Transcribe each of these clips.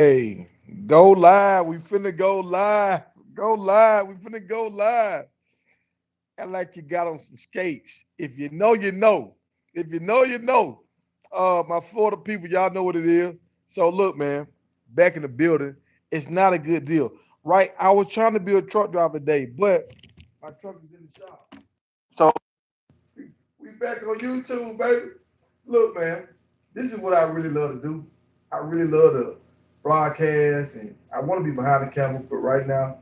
Hey, go live. We finna go live. Go live. We finna go live. Act like you got on some skates. If you know, you know. If you know, you know. My Florida people, y'all know what it is. So look, man, back in the building. It's not a good deal, right? I was trying to be a truck driver today, but my truck is in the shop. So we back on YouTube, baby. Look, man, this is what I really love to do. I really love to broadcast, and I want to be behind the camera, but right now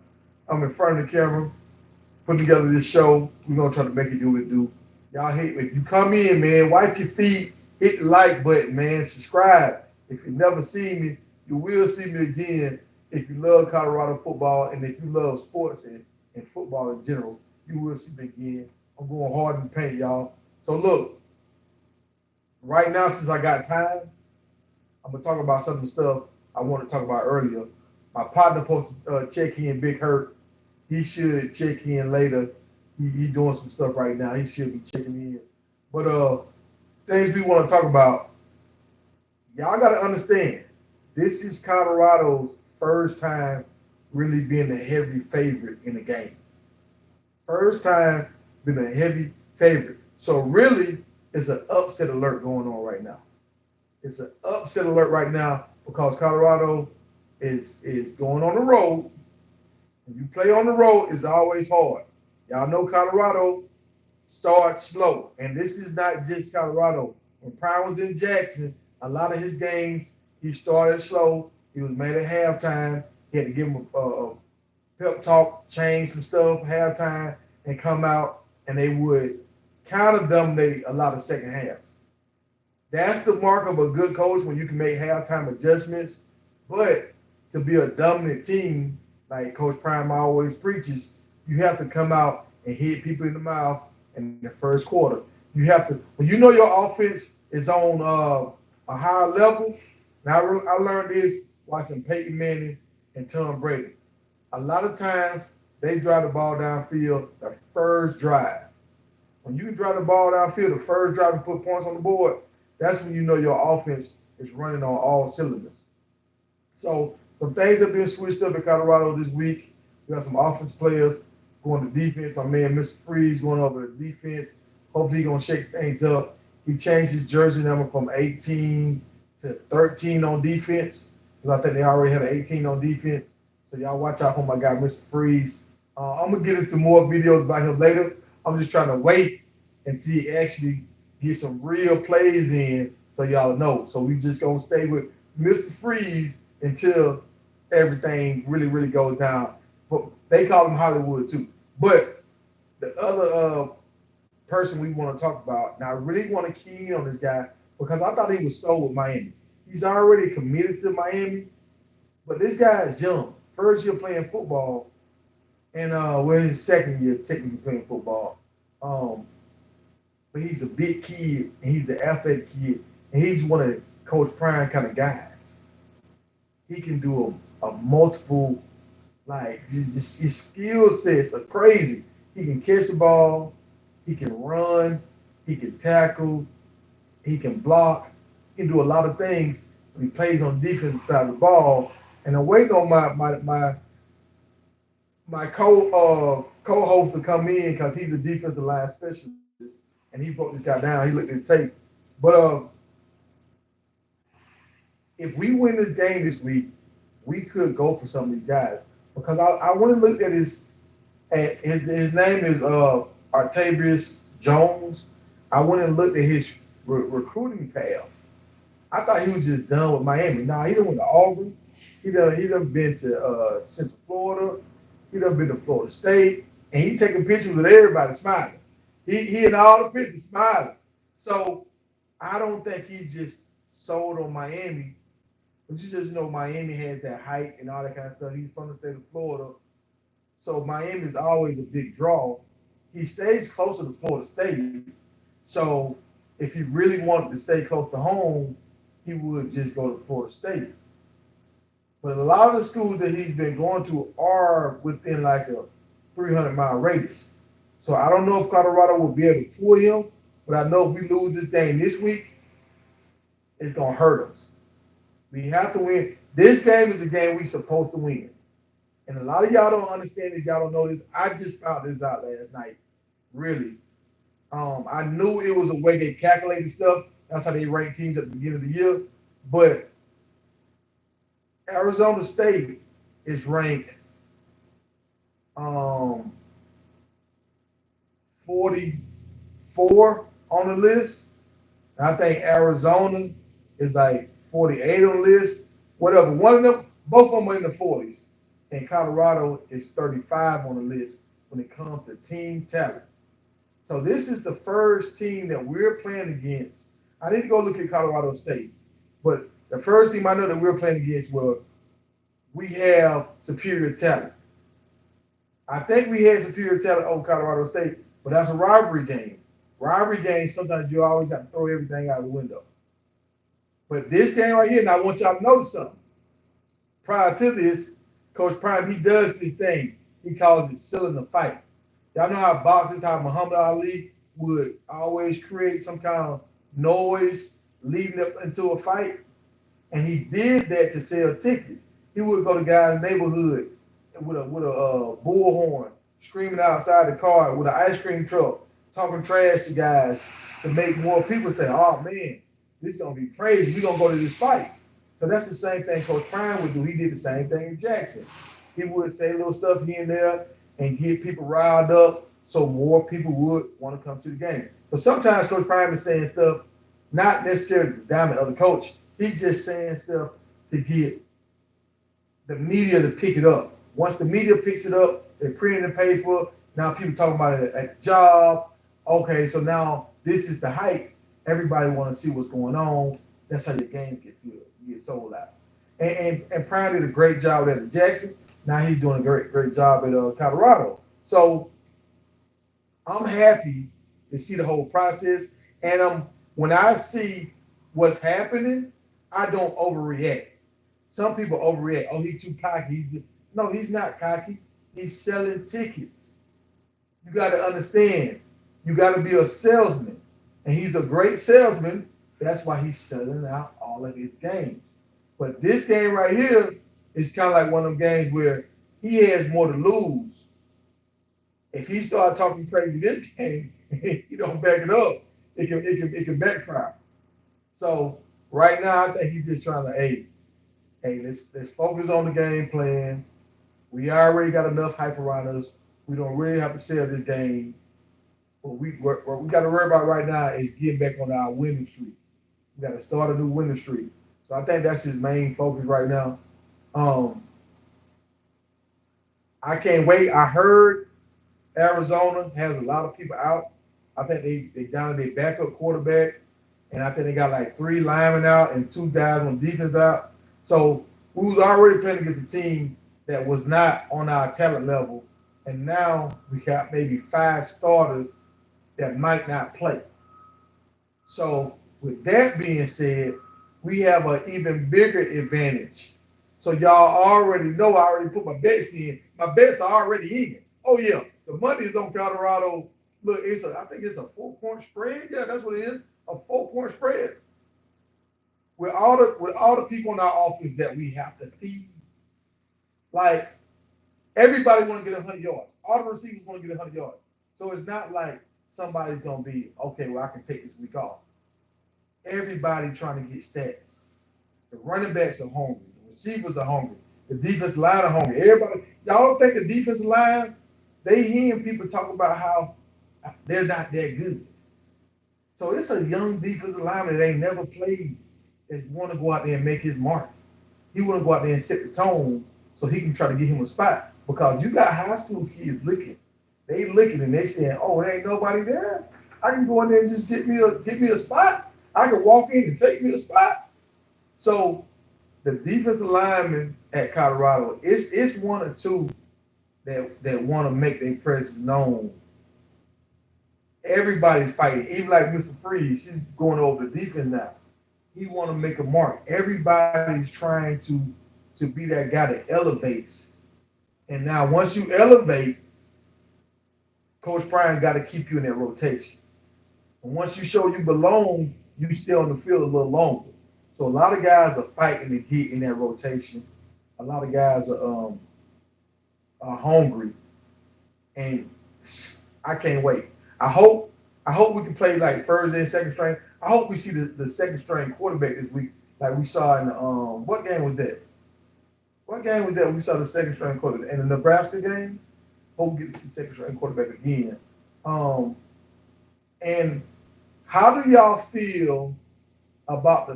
I'm in front of the camera, putting together this show. We're gonna try to make it do what it do. Y'all hate me. If you come in, man, wipe your feet, hit the like button, man, subscribe. If you never see me, you will see me again. If you love Colorado football and if you love sports and football in general, you will see me again. I'm going hard in the paint, y'all. So look, right now, since I got time, I'm gonna talk about some of the stuff I want to talk about earlier. My partner supposed to check in, Big Hurt. He should check in later. He doing some stuff right now. He should be checking in. But things we want to talk about. Y'all got to understand, this is Colorado's first time really being a heavy favorite in the game. First time being a heavy favorite. So really, it's an upset alert going on right now. It's an upset alert right now because Colorado is going on the road. When you play on the road, it's always hard. Y'all know Colorado starts slow, and this is not just Colorado. When Prime was in Jackson, a lot of his games he started slow. He was made at halftime. He had to give him a pep talk, change some stuff halftime, and come out, and they would kind of dominate a lot of second halves. That's the mark of a good coach when you can make halftime adjustments. But to be a dominant team, like Coach Prime always preaches, you have to come out and hit people in the mouth in the first quarter. You have to when you know your offense is on a higher level. Now I learned this watching Peyton Manning and Tom Brady. A lot of times they drive the ball downfield the first drive. When you drive the ball downfield, the first drive and put points on the board, that's when you know your offense is running on all cylinders. So some things have been switched up in Colorado this week. We have some offense players going to defense. My man, Mr. Freeze, going over to defense. Hopefully, he's going to shake things up. He changed his jersey number from 18 to 13 on defense because I think they already had an 18 on defense. So y'all watch out for my guy, Mr. Freeze. I'm gonna get into more videos about him later. I'm just trying to wait until he actually get some real plays in so y'all know. So we just gonna stay with Mr. Freeze until everything really goes down. But they call him Hollywood too. But the other person we want to talk about, now I really want to key in on this guy because I thought he was sold with Miami. He's already committed to Miami, but this guy is young. First year playing football, and well, his second year technically playing football. Um, but he's a big kid, and he's an athletic kid, and he's one of Coach Prime kind of guys. He can do a multiple, like his skill sets are crazy. He can catch the ball, he can run, he can tackle, he can block, he can do a lot of things. When he plays on the defensive side of the ball, and I'm waiting on my co-host to come in because he's a defensive line specialist, and he broke this guy down. He looked at his tape, but if we win this game this week, we could go for some of these guys because I want to look at his name is Artavit Jones. I went and looked at his recruiting path. I thought he was just done with Miami. Nah, he done went to Auburn. He done been to Central Florida. He done been to Florida State, and he taking pictures with everybody smiling. He in all the pictures smiling. So I don't think he just sold on Miami. But you just know Miami has that height and all that kind of stuff. He's from the state of Florida, so Miami is always a big draw. He stays closer to Florida State, so if he really wanted to stay close to home, he would just go to Florida State. But a lot of the schools that he's been going to are within like a 300-mile radius. So I don't know if Colorado will be able to pull him, but I know if we lose this game this week, it's gonna hurt us. We have to win. This game is a game we supposed to win. And a lot of y'all don't understand this. Y'all don't know this. I just found this out last night. Really. I knew it was a way they calculated stuff. That's how they rank teams at the beginning of the year. But Arizona State is ranked um, 44 on the list. And I think Arizona is like 48 on the list. Whatever. One of them, both of them are in the 40s. And Colorado is 35 on the list when it comes to team talent. So this is the first team that we're playing against. I need to go look at Colorado State, but the first team I know that we're playing against where we have superior talent. I think we had superior talent over Colorado State, but that's a rivalry game. Rivalry games, sometimes you always got to throw everything out the window. But this game right here, and I want y'all to notice something. Prior to this, Coach Prime, he does this thing. He calls it selling the fight. Y'all know how boxers, how Muhammad Ali would always create some kind of noise leading up into a fight. And he did that to sell tickets. He would go to guys' neighborhood with a bullhorn, screaming outside the car with an ice cream truck, talking trash to guys to make more people say, "Oh man, this is gonna be crazy. We're gonna go to this fight." So that's the same thing Coach Prime would do. He did the same thing in Jackson. He would say little stuff here and there and get people riled up so more people would want to come to the game. But sometimes Coach Prime is saying stuff not necessarily to diamond of the coach. He's just saying stuff to get the media to pick it up. Once the media picks it up, they print it in the paper. Now people talking about it at the job. Okay, so now this is the hype. Everybody want to see what's going on. That's how your game get sold out. And Prime did a great job at Jackson. Now he's doing a great job at Colorado. So I'm happy to see the whole process. And when I see what's happening, I don't overreact. Some people overreact. Oh, he's too cocky. No, he's not cocky. He's selling tickets. You got to understand. You got to be a salesman, and he's a great salesman. That's why he's selling out all of his games. But this game right here is kind of like one of them games where he has more to lose. If he start talking crazy this game, you don't back it up. It can backfire. So right now, I think he's just trying to, hey, let's focus on the game plan. We already got enough hype around us. We don't really have to sell this game. What we got to worry about right now is getting back on our winning streak. We got to start a new winning streak. So I think that's his main focus right now. Um, I can't wait. I heard Arizona has a lot of people out. I think they down to their backup quarterback, and I think they got like 3 linemen out and 2 guys on defense out. So we was already playing against a team that was not on our talent level, and now we got maybe 5 starters that might not play. So with that being said, we have an even bigger advantage. So y'all already know I already put my bets in. My bets are already in. Oh yeah, the money is on Colorado. Look, I think it's a 4-point spread. Yeah, that's what it is. A 4-point spread. With all the people in our office that we have to feed, like everybody want to get 100 yards. All the receivers want to get 100 yards. So it's not like somebody's gonna be okay. Well, I can take this week off. Everybody trying to get stats. The running backs are hungry. The receivers are hungry. The defensive line are hungry. Everybody, y'all don't think the defensive line? They hearing people talk about how they're not that good. So it's a young defensive lineman that ain't never played that want to go out there and make his mark. He want to go out there and set the tone so he can try to get him a spot. Because you got high school kids looking. They looking and they saying, "Oh, there ain't nobody there. I can go in there and just get me a spot. I can walk in and take me a spot." So the defensive linemen at Colorado, it's one or two that want to make their presence known. Everybody's fighting, even like Mr. Freeze. He's going over the defense now. He want to make a mark. Everybody's trying to be that guy that elevates. And now once you elevate, Coach Prime got to keep you in that rotation. And once you show you belong, you stay on the field a little longer. So a lot of guys are fighting to get in that rotation. A lot of guys are hungry, and I can't wait. I hope I hope we can play like first and second string. I hope we see the second string quarterback this week, like we saw in the what game was that? What game was that? We saw the second string quarterback in the Nebraska game. Hope we get to see second string quarterback again. Um, and how do y'all feel about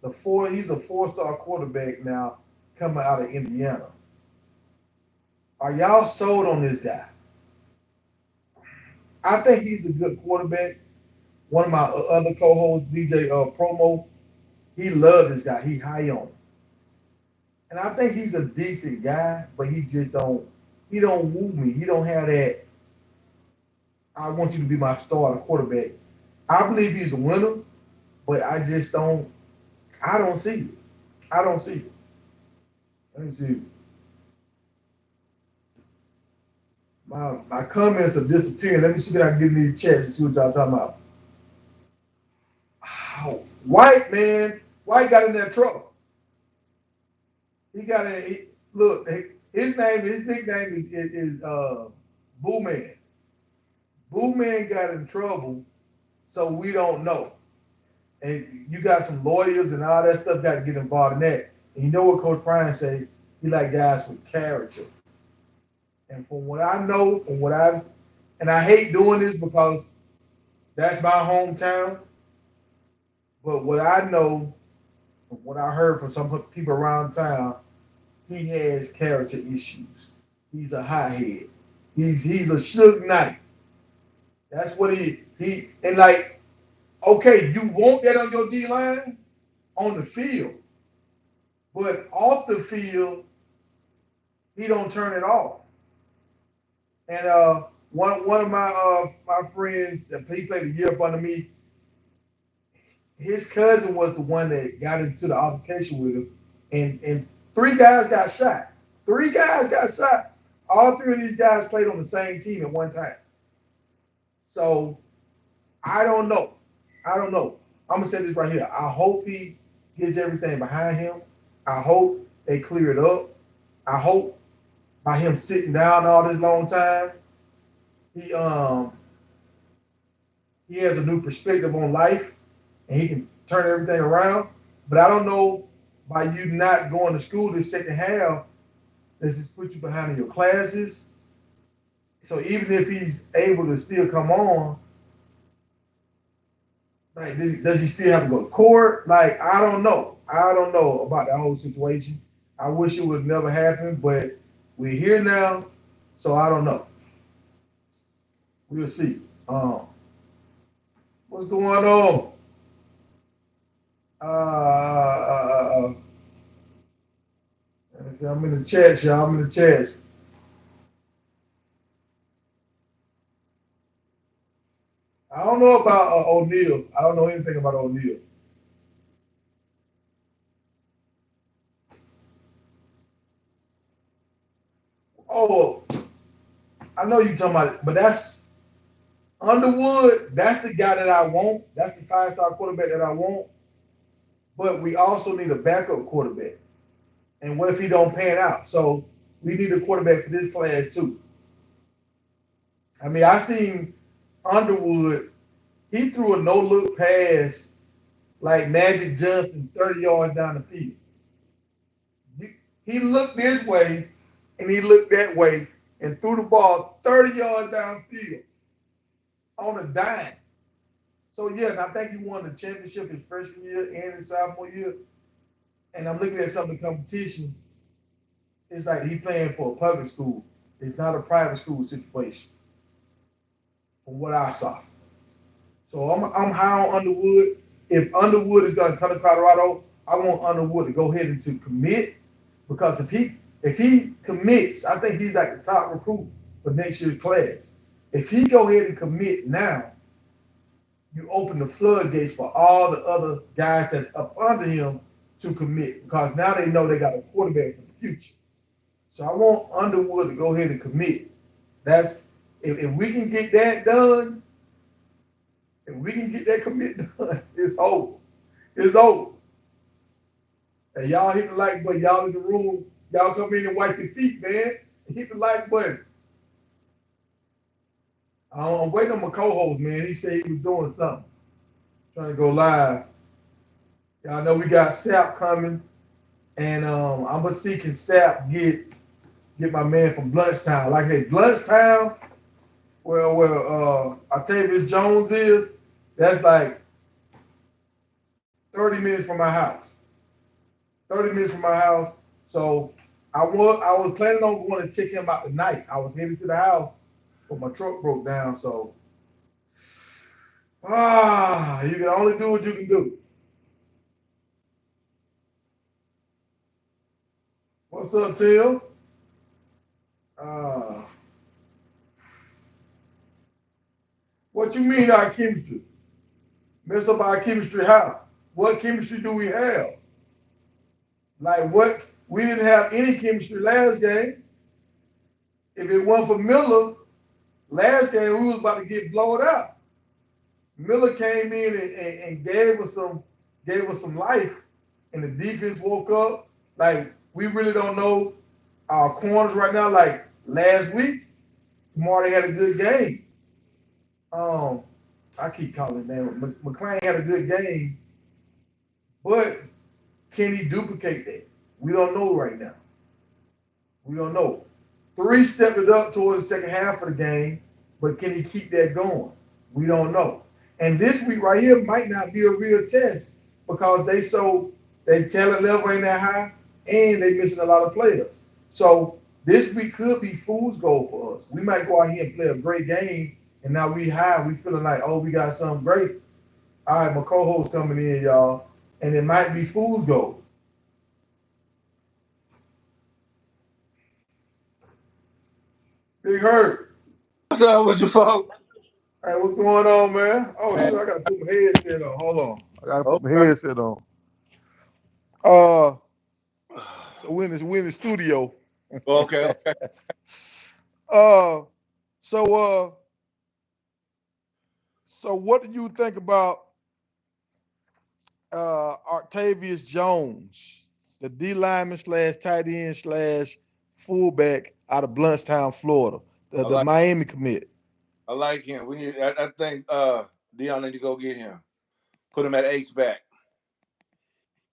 the four? He's a four-star quarterback now coming out of Indiana. Are y'all sold on this guy? I think he's a good quarterback. One of my other co-hosts, DJ Promo, he loved this guy. He high on him. And I think he's a decent guy, but he don't woo me. He don't have that I want you to be my starter quarterback. I believe he's a winner, but I don't see it. I don't see it. Let me see. My comments are disappearing. Let me see if I can get in these chats and see what y'all talking about. Oh, White man, White got in that trouble. He got in. Look, his nickname is Boo Man. Boo Man got in trouble, so we don't know. And you got some lawyers and all that stuff got to get involved in that. And you know what Coach Prime say? He like guys with character. And from what I know, and I hate doing this because that's my hometown. But what I know, from what I heard from some people around town, he has character issues. He's a hothead. He's a Suge Knight. That's what he and like okay, you want that on your D line on the field, but off the field he don't turn it off. And one of my friends that he played a year up under me, his cousin was the one that got into the altercation with him, and three guys got shot. Three guys got shot. All three of these guys played on the same team at one time. So I don't know. I don't know. I'm gonna say this right here. I hope he gets everything behind him. I hope they clear it up. I hope by him sitting down all this long time, he um he has a new perspective on life and he can turn everything around. But I don't know by you not going to school this second half, does this put you behind in your classes? So even if he's able to still come on, like does he still have to go to court? Like I don't know. I don't know about that whole situation. I wish it would never happen, but we're here now, so I don't know. We'll see. What's going on? Uh, I'm in the chat, y'all. I'm in the chat. I don't know about O'Neal. I don't know anything about O'Neal. Oh, I know you talking about it, but that's Underwood. That's the guy that I want. That's the five-star quarterback that I want. But we also need a backup quarterback. And what if he don't pan out? So we need a quarterback for this class too. I mean, I seen Underwood. He threw a no-look pass like Magic Johnson 30 yards down the field. He looked this way and he looked that way and threw the ball 30 yards downfield on a dime. So yeah, and I think he won the championship his freshman year and his sophomore year. And I'm looking at some of the competition. It's like he playing for a public school. It's not a private school situation, from what I saw. So I'm high on Underwood. If Underwood is going to come to Colorado, I want Underwood to go ahead and to commit because if he commits, I think he's like the top recruit for next year's class. If he go ahead and commit now, you open the floodgates for all the other guys that's up under him to commit because now they know they got a quarterback for the future. So I want Underwood to go ahead and commit. That's if we can get that done, if we can get that commit done, it's over. It's over. Hey, y'all hit the like button. Y'all in the room. Y'all come in and wipe your feet, man. Hit the like button. I'm waiting on my co-host, man. He said he was doing something, trying to go live. Y'all know we got Sap coming, and I'm gonna see can Sap get my man from Bluntstown. Like I said, Bluntstown, where Artavit Jones is, that's like 30 minutes from my house. 30 minutes from my house. So I was planning on going to check him out tonight. I was headed to the house, but my truck broke down. So you can only do what you can do. What's up, Tim? Uh, what you mean our chemistry? Mess up our chemistry how? What chemistry do we have? Like what? We didn't have any chemistry last game. If it wasn't for Miller, last game we was about to get blown out. Miller came in and gave us some life, and the defense woke up. Like we really don't know our corners right now. Like last week, Marty had a good game. Um, I keep calling his name. McClain had a good game, but can he duplicate that? We don't know right now. We don't know. Three stepped it up towards the second half of the game, but can he keep that going? We don't know. And this week right here might not be a real test because their talent level ain't that high and they missing a lot of players. So this week could be fool's gold for us. We might go out here and play a great game, and now we high, we feeling like, oh, we got something great. All right, my co-host coming in, y'all, and it might be fool's gold. Big Hurt. What's up with you folks? Hey, what's going on, man? Oh Man, shit, I gotta put my headset on. Hold on. I gotta put my okay. headset on. Uh so we in the studio. Okay, okay. uh so so what do you think about Artavius Jones, the D lineman slash tight end slash fullback out of Bluntstown, Florida, I the like Miami commit. I like him. I think Dion need to go get him. Put him at H back.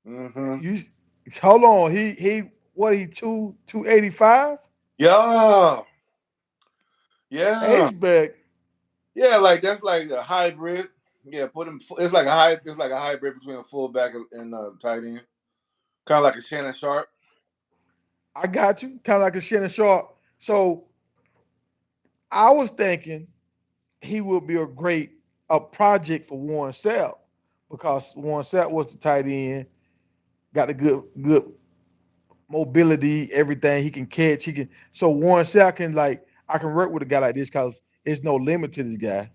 Mm-hmm. You hold on, he what he 285? Yeah. Yeah. H back. Yeah, like that's like a hybrid. Yeah, put him it's like a hybrid between a fullback and tight end. Kind of like a Shannon Sharp. I got you. Kind of like a Shannon Sharp. So I was thinking he would be a project for Warren Sapp because Warren Sapp was the tight end, got the good mobility, everything he can catch. He can so Warren Sapp can like I can work with a guy like this because there's no limit to this guy.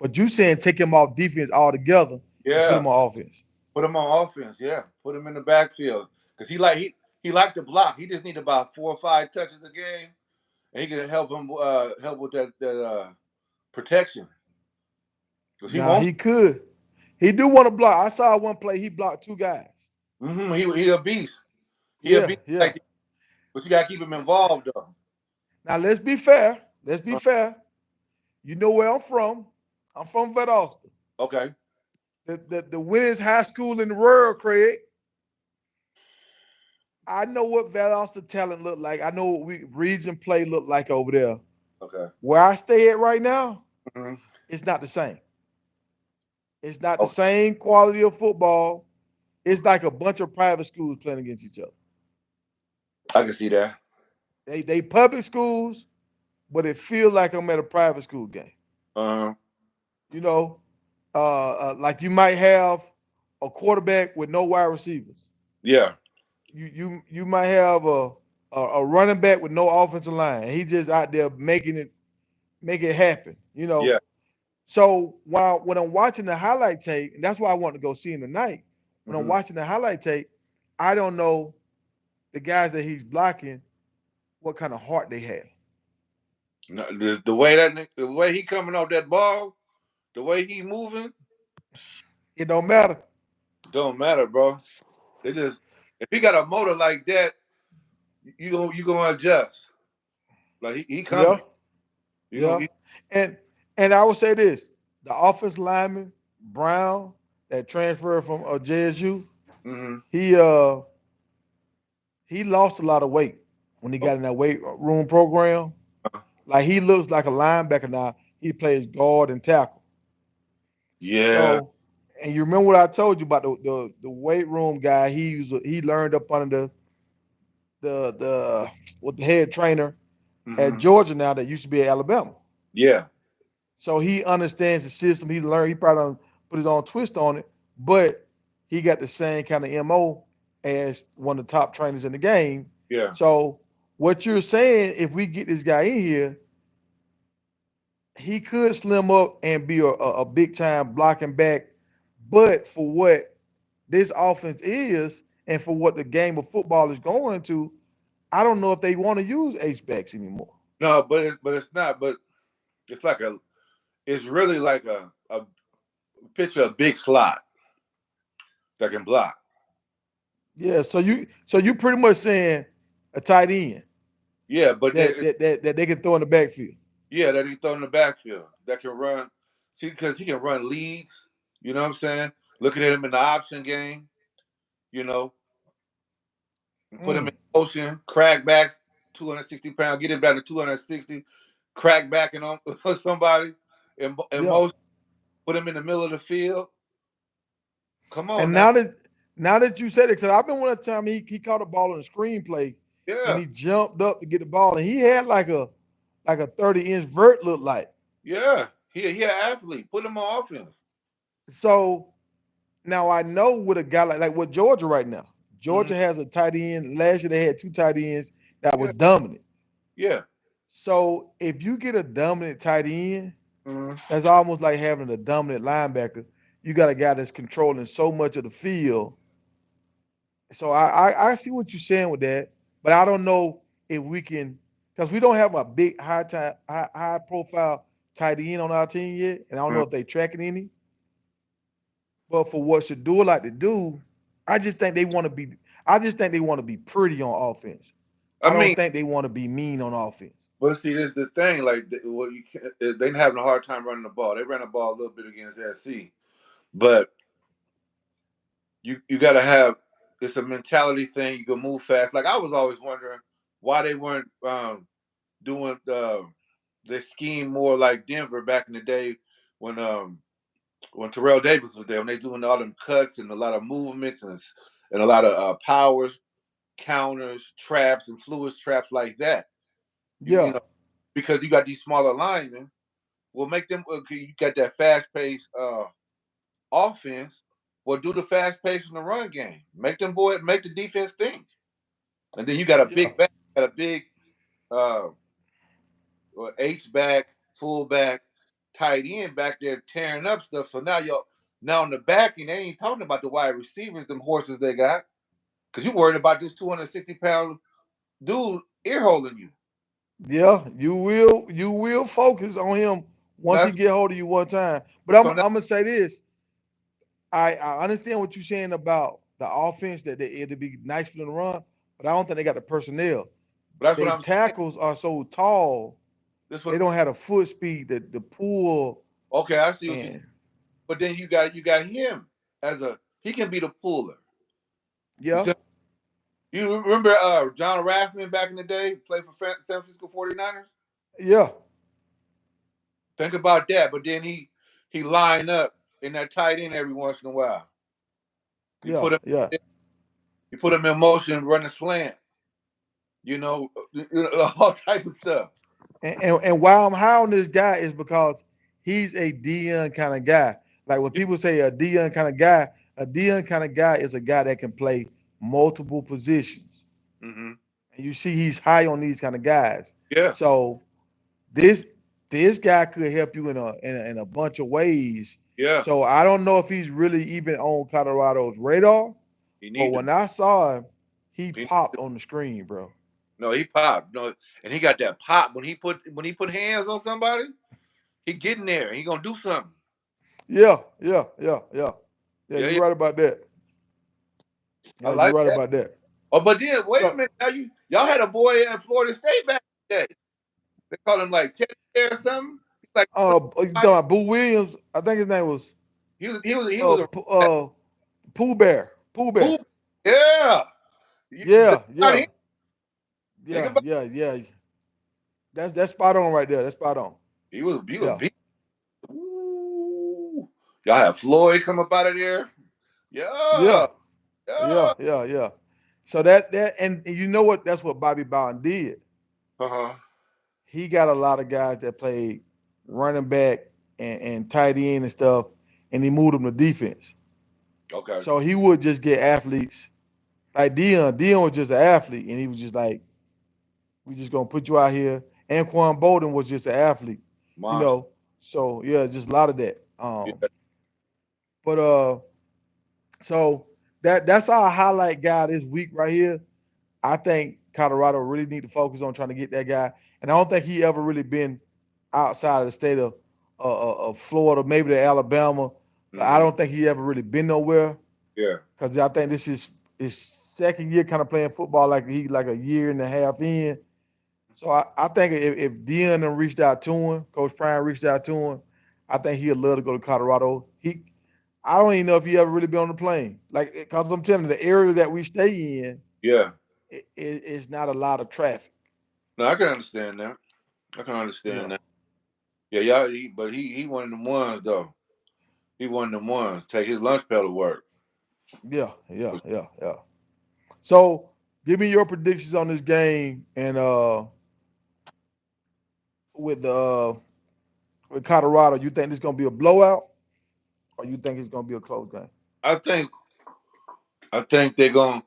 But you saying take him off defense altogether and put Yeah. him on offense. Put him on offense. Yeah. Put him in the backfield because he liked to block. He just need about 4 or 5 touches a game, and he can help him help with that protection because he Now wants. he could. He do want to block. I saw one play he blocked two guys. He a beast. He a Yeah, beast yeah. like that, but you gotta keep him involved though. Now let's be fair. Let's be Uh, fair. You know where I'm from. I'm from Valdosta. okay. The winnest high school in the world, Craig. I know what Valdosta talent look like. I know what we region play look like over there. Okay. Where I stay at right now, hmm it's not the same. It's not the Okay. same quality of football. It's like a bunch of private schools playing against each other. I can see that. They public schools, but it feels like I'm at a private school game. Uh You know, like you might have a quarterback with no wide receivers. yeah. You might have a running back with no offensive line. He just out there make it happen. Yeah. So while when I'm watching the highlight tape, and that's why I want to go see him tonight. When I'm hmm watching the highlight tape, I don't know the guys that he's blocking what kind of heart they have. No, the way he coming off that ball, the way he moving, It don't matter. don't matter, bro. It just. If he got a motor like that, you gonna adjust. Like he Yeah, coming. You gonna yeah. And I would say this: the offense lineman Brown that transferred from JSU, mm-hmm. he uh he lost a lot of weight when he got in that weight room program. Like he looks like a linebacker now. He plays guard and tackle. Yeah, So, and you remember what I told you about the weight room guy? He learned up under the with the head trainer at mm-hmm. Georgia now that used to be at Alabama. Yeah, So he understands the system. He learned. He probably done put his own twist on it, but he got the same kind of mo as one of the top trainers in the game. yeah. So what you're saying, if we get this guy in here, he could slim up and be a big time blocking back. But for what this offense is, and for what the game of football is going to, I don't know if they want to use H backs anymore. No, but it's not. But it's like it's really like a picture of big slot that can block. Yeah, so you pretty much saying a tight end Yeah, but that they can throw in the backfield. yeah, that he throw in the backfield that can run. See, because he can run leads. You know what I'm saying? Looking at him in the option game. You know, and put him Mm, in motion, crack backs, 260 pounds, get him back to 260, crack back and on somebody in yeah. motion, put him in the middle of the field. Come on And now. now that you said it, because I've been one time he caught a ball in a screenplay and Yeah, he jumped up to get the ball and he had like a 30-inch vert look like. yeah. He an athlete. Put him on offense. So now I know with a guy like with Georgia right now. Hmm. Georgia has a tight end. Last year they had two tight ends that were Yeah, dominant. yeah. So if you get a dominant tight end, Hmm. that's almost like having a dominant linebacker. You got a guy that's controlling so much of the field. So I see what you're saying with that, but I don't know if we can because we don't have a big high profile tight end on our team yet, and I don't know if they tracking any. But for what Shador like to do, I just think they want to be. I just think they want to be pretty on offense. I I don't mean, think they want to be mean on offense. but see, this is the thing. Like, what you can't, they having a hard time running the ball. They ran the ball a little bit against SC, but you got to have it's a mentality thing. You can move fast. Like I was always wondering why they weren't doing their scheme more like Denver back in the day when Terrell Davis was there. When they doing all them cuts and a lot of movements and a lot of powers, counters, traps, and fluids traps like that. You Yeah, know because you got these smaller linemen. Will make them. You got that fast paced offense. Well, do the fast pace in the run game. Make the defense think. And then you got a yeah, big back, got a big uh, H back, full back, tight end back there tearing up stuff. So now in the back end, they ain't talking about the wide receivers, them horses they got, because you worried about this 260-pound dude ear holding you. yeah. You will focus on him once he That's get hold of you one time. But I'm so. I'm gonna say this. I understand what you're saying about the offense that it'd be nice for them to run, but I don't think they got the personnel. But that's what They I'm saying. tackles are so tall, This they what. don't have the foot speed, the pull, Okay, I see what you. and But then you got him as a he can be the puller. You yeah, see, you remember John Raffman back in the day played for San Francisco 49ers? yeah, Think about that. But then he lined up in that tight end every once in a while. You yeah, put him yeah. you put him in motion, run a slant. All type of stuff. And why I'm high on this guy is because he's a Dion kind of guy. Like when people say a Dion kind of guy, a Dion kind of guy is a guy that can play multiple positions. Hmm. And you see he's high on these kind of guys. Yeah, So this this guy could help you in a bunch of ways. yeah. So I don't know if he's really even on Colorado's radar, He but need to. when I saw him, he He, popped on the screen, bro. no, he popped. No, and he got that pop when he put hands on somebody. He getting there. He gonna do something. Yeah, yeah, yeah, yeah. Yeah, Yeah, you're yeah. right about that. I Yeah, you're like right that. about that. Oh, but then wait a So, minute. Now y'all had a boy at Florida State back in the day. They called him like Teddy Bear or something. He's like you talking 25. about Boo Williams? I think his name was He was a Pooh Bear. Pooh Bear. poop. Yeah. Yeah, About yeah, him. Think yeah, about yeah, yeah. That's spot on right there. That's spot on. he was Yeah, beat. Ooh. Y'all have Floyd come up out of there. yeah, Yeah. yeah, Yeah. yeah, yeah. So that and you know what? That's what Bobby Bowden did. Uh-huh. He got a lot of guys that played running back and tight end and stuff, and he moved them to defense. Okay. So he would just get athletes like Dion. Dion was just an athlete, and he was just like, "We just gonna put you out here." Anquan Bolden was just an athlete, you Monster. know. So yeah, just a lot of that. Yeah. But so that's our highlight guy this week right here. I think Colorado really need to focus on trying to get that guy, and I don't think he ever really been outside of the state of Florida, maybe to Alabama, but I Hmm. don't think he ever really been nowhere Yeah. because I think this is his second year kind of playing football, like he like a year and a half in. So I think if Dion reached out to him, Coach Prime reached out to him, I think he'd love to go to Colorado. I don't even know if he ever really been on the plane, like because I'm telling you, the area that we stay in Yeah. it's not a lot of traffic. No, I can understand that. I can understand Yeah, that. Yeah, y'all. But he one of them ones though. He one of them ones. Take his lunch pail to work. yeah, yeah, yeah, yeah. So give me your predictions on this game and with the with Colorado. You think this gonna be a blowout, or you think it's gonna be a close game? I think. I think they're gonna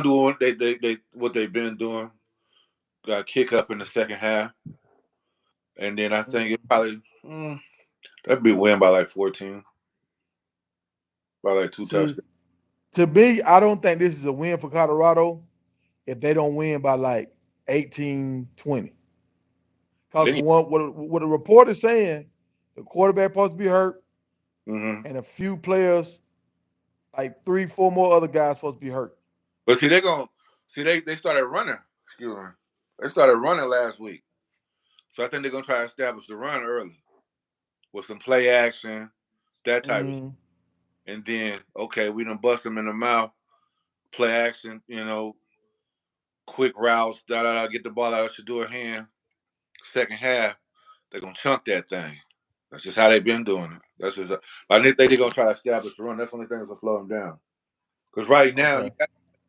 do what they what they've been doing. Got kick up in the second half, and then I think it Mhm. probably that'd be win by like 14, by like two See, touchdowns. to me, I don't think this is a win for Colorado if they don't win by like 18-20. Because Then, from what the report is saying, the quarterback supposed to be hurt, mm-hmm. and a few players, like three, four more other guys, supposed to be hurt. But see, they're gonna see they started running. Excuse me. They started running last week, so I think they're gonna try to establish the run early with some play action, that type of. Mm, And then okay, we done bust them in the mouth, play action, quick routes, da da da, get the ball out of Shador hand. Second half, they're gonna chunk that thing. That's just how they've been doing it. That's just. I think they're gonna try to establish the run. That's the only thing that's gonna slow them down. Because right now okay. you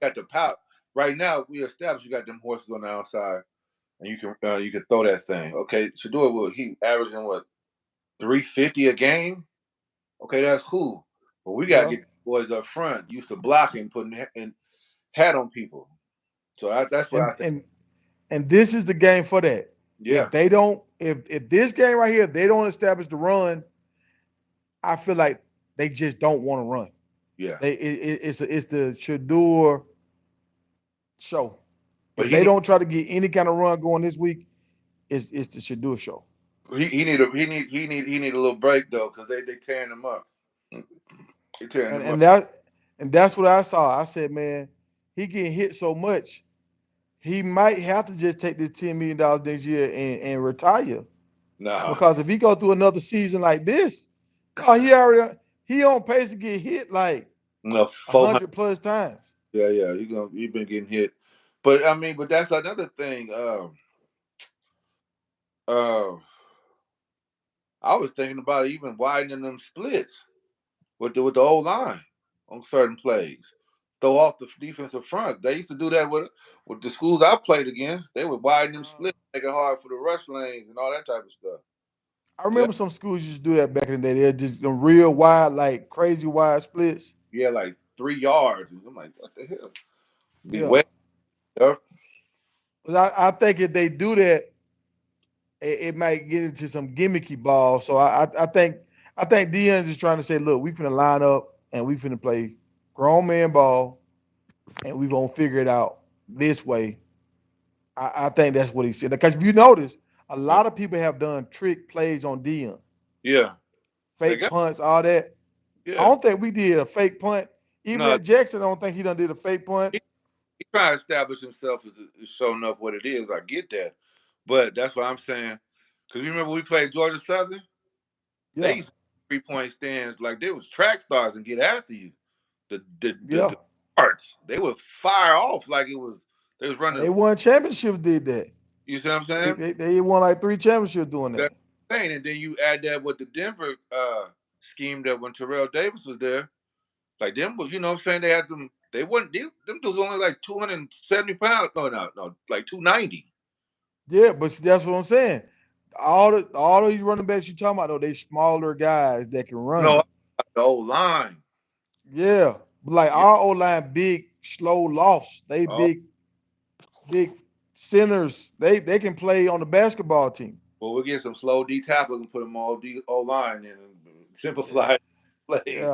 got the power. Right now we established you got them horses on the outside, and you can throw that thing. Okay, Shador will he averaging what 350 a game? Okay, that's cool. But we gotta Yeah. get boys up front used to blocking, putting and hat on people. So that's what I And think. and and this is the game for that. Yeah, If this game right here, if they don't establish the run, I feel like they just don't want to run. yeah. It's the Shador show. But If he they need don't try to get any kind of run going this week, it's the Shador show. he need a he need a little break though because they tearing him up. They tearing And him up. and that and that's what I saw. I said, man, he getting hit so much, he might have to just take this $10 million next year and retire. Nah, Because if he go through another season like this, no, he on pace to get hit like no a 400. hundred plus times. Yeah, yeah. He been getting hit. But I mean, but that's another thing. Uh, I was thinking about even widening them splits with the old line on certain plays. Throw off the defensive front. They used to do that with the schools I played against. They would widen them Uh, splits, make it hard for the rush lanes and all that type of stuff. I So that, remember some schools used to do that back in the day. They're just real wide, like crazy wide splits. yeah, like 3 yards, and I'm like, what the hell? Be Yeah, way up. but I think if they do that, it might get into some gimmicky ball. So I think Dion is trying to say, look, we finna line up and we finna play grown man ball and we gonna figure it out this way. I think that's what he said. Because if you notice, a Yeah, lot of people have done trick plays on Dion, yeah. They fake got punts, all that. I yeah. don't think we did a fake punt Even No, at Jackson, I don't think he done did a fake punt. he trying to establish himself as showing up what it is. I get that, but that's what I'm saying. Because you remember we played Georgia Southern, they Yeah, used to 3 point stands like they was track stars and get after you. The yeah. arts they would fire off like it was they was And running. they won championships. Did that? You see what I'm They, saying? they, they won like 3 championships doing that. That's insane. And then you add that with the Denver scheme that when Terrell Davis was there, like them was, you know what I'm saying? They had them, they wasn't, them was only like 270 pounds. No, no, no, like 290. Yeah, but see, that's what I'm saying. All these running backs you talking about though, they smaller guys that can No, run. the old line. Yeah, but like Yeah. our O line, big, slow lofts. They Oh, big centers. They can play on the basketball team. well, we'll get some slow D tackles and put them all D O line and Yeah, simplify yeah. plays.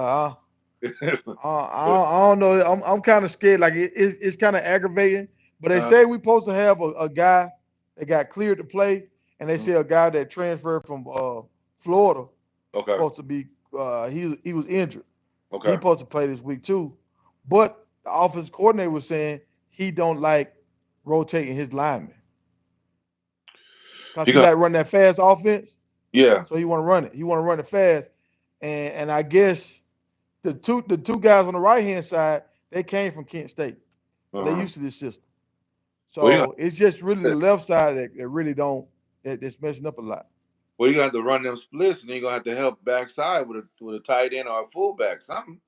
I don't know. I'm kind of scared. Like it's kind of aggravating. But they uh, say we're supposed to have a guy that got cleared to play, and they mm, say a guy that transferred from Florida okay, supposed to be he was injured. He okay. supposed to play this week too. But the offense coordinator was saying he don't like rotating his linemen because He he gonna, like run that fast offense. yeah. So he want to run it. He want to run it fast. And I guess the two guys on the right hand side they came from Kent State, so they Uh-huh. used to this system. Well, you So it's just really the left side that really don't that's messing up a lot. well, you gonna have to run them splits, and then you're gonna have to help backside with a tight end or a fullback, something.